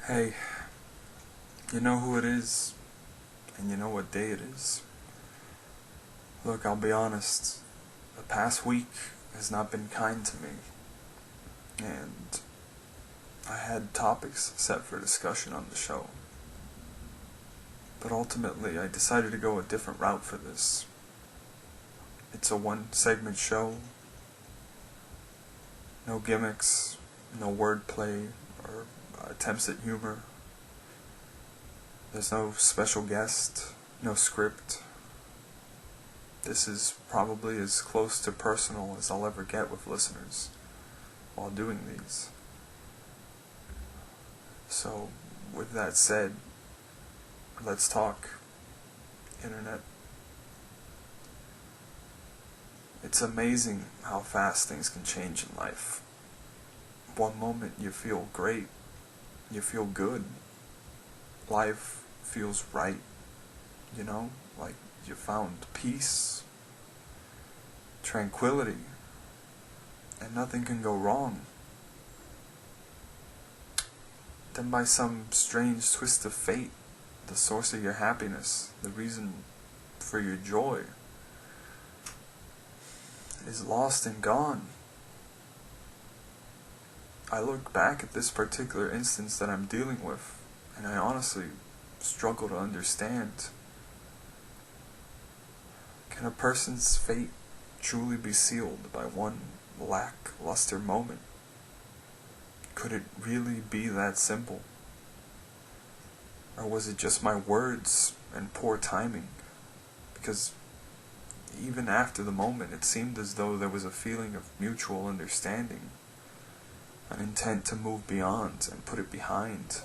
Hey, you know who it is, and you know what day it is. Look, I'll be honest, the past week has not been kind to me, and I had topics set for discussion on the show. But ultimately, I decided to go a different route for this. It's a one segment show, no gimmicks, no wordplay, or attempts at humor. There's no special guest, no script. This is probably as close to personal as I'll ever get with listeners while doing these. So, with that said, let's talk internet. It's amazing how fast things can change in life. One moment you feel great, you feel good, life feels right, like you found peace, tranquility, and nothing can go wrong. Then by some strange twist of fate, the source of your happiness, the reason for your joy, is lost and gone. I look back at this particular instance that I'm dealing with, and I honestly struggle to understand. Can a person's fate truly be sealed by one lackluster moment? Could it really be that simple? Or was it just my words and poor timing? Because even after the moment, it seemed as though there was a feeling of mutual understanding, an intent to move beyond and put it behind.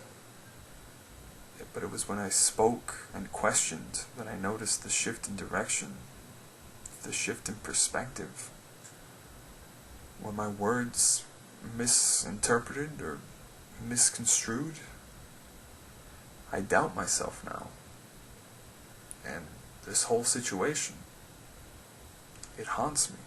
But it was when I spoke and questioned that I noticed the shift in direction, the shift in perspective. Were my words misinterpreted or misconstrued? I doubt myself now. And this whole situation, it haunts me.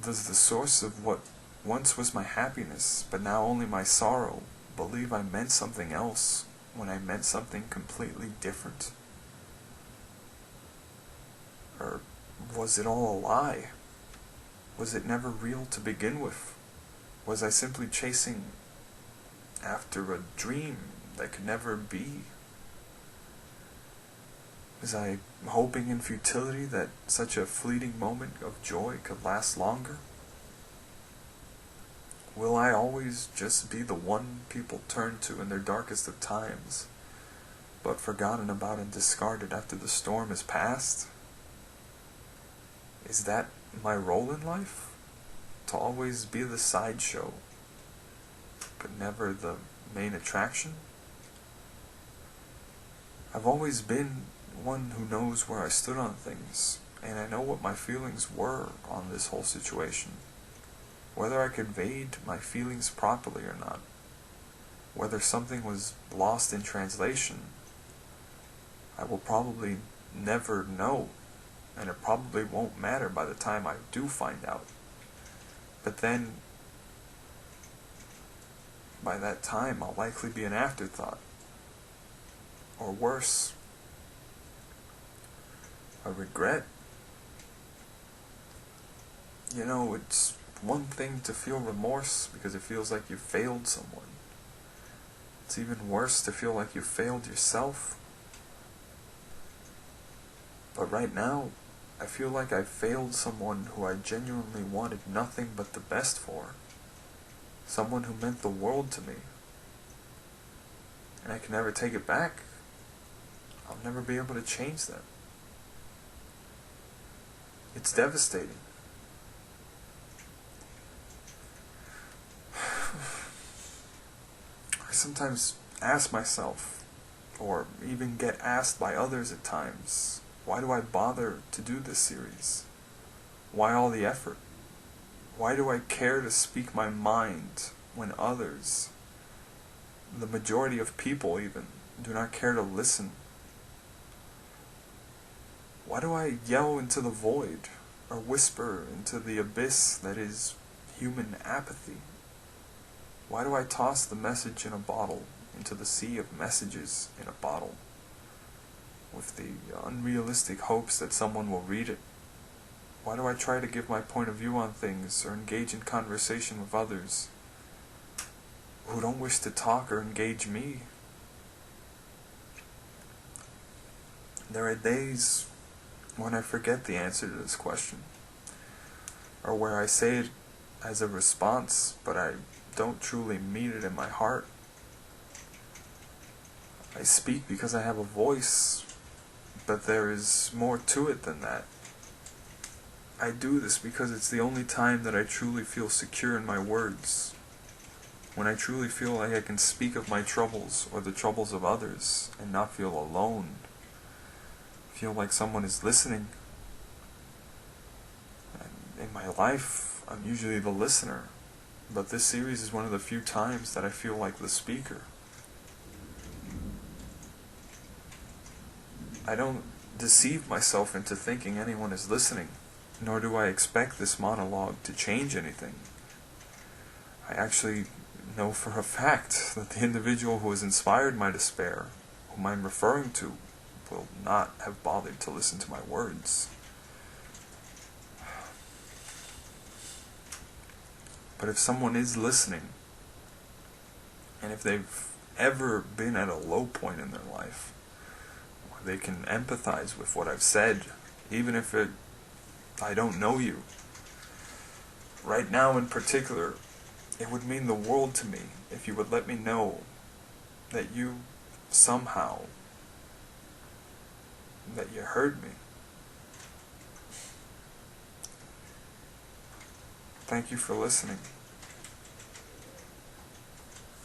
Does the source of what once was my happiness, but now only my sorrow, believe I meant something else when I meant something completely different? Or was it all a lie? Was it never real to begin with? Was I simply chasing after a dream that could never be? Was I hoping in futility that such a fleeting moment of joy could last longer? Will I always just be the one people turn to in their darkest of times, but forgotten about and discarded after the storm has passed? Is that my role in life? To always be the sideshow, but never the main attraction? I've always been one who knows where I stood on things, and I know what my feelings were on this whole situation. Whether I conveyed my feelings properly or not, whether something was lost in translation, I will probably never know, and it probably won't matter by the time I do find out. But then, by that time, I'll likely be an afterthought. Or worse, a regret. It's one thing to feel remorse because it feels like you failed someone. It's even worse to feel like you failed yourself. But right now, I feel like I failed someone who I genuinely wanted nothing but the best for. Someone who meant the world to me. And I can never take it back. I'll never be able to change that. It's devastating. I sometimes ask myself, or even get asked by others at times, why do I bother to do this series? Why all the effort? Why do I care to speak my mind when others, the majority of people even, do not care to listen? Why do I yell into the void, or whisper into the abyss that is human apathy? Why do I toss the message in a bottle into the sea of messages in a bottle, with the unrealistic hopes that someone will read it? Why do I try to give my point of view on things or engage in conversation with others who don't wish to talk or engage me? There are days when I forget the answer to this question, or where I say it as a response, but I don't truly mean it in my heart. I speak because I have a voice, but there is more to it than that. I do this because it's the only time that I truly feel secure in my words. When I truly feel like I can speak of my troubles or the troubles of others and not feel alone. Feel like someone is listening. And in my life, I'm usually the listener, but this series is one of the few times that I feel like the speaker. I don't deceive myself into thinking anyone is listening, nor do I expect this monologue to change anything. I actually know for a fact that the individual who has inspired my despair, whom I'm referring to, will not have bothered to listen to my words. But if someone is listening, and if they've ever been at a low point in their life, they can empathize with what I've said, even if I don't know you. Right now in particular, it would mean the world to me if you would let me know that you somehow, that you heard me. Thank you for listening.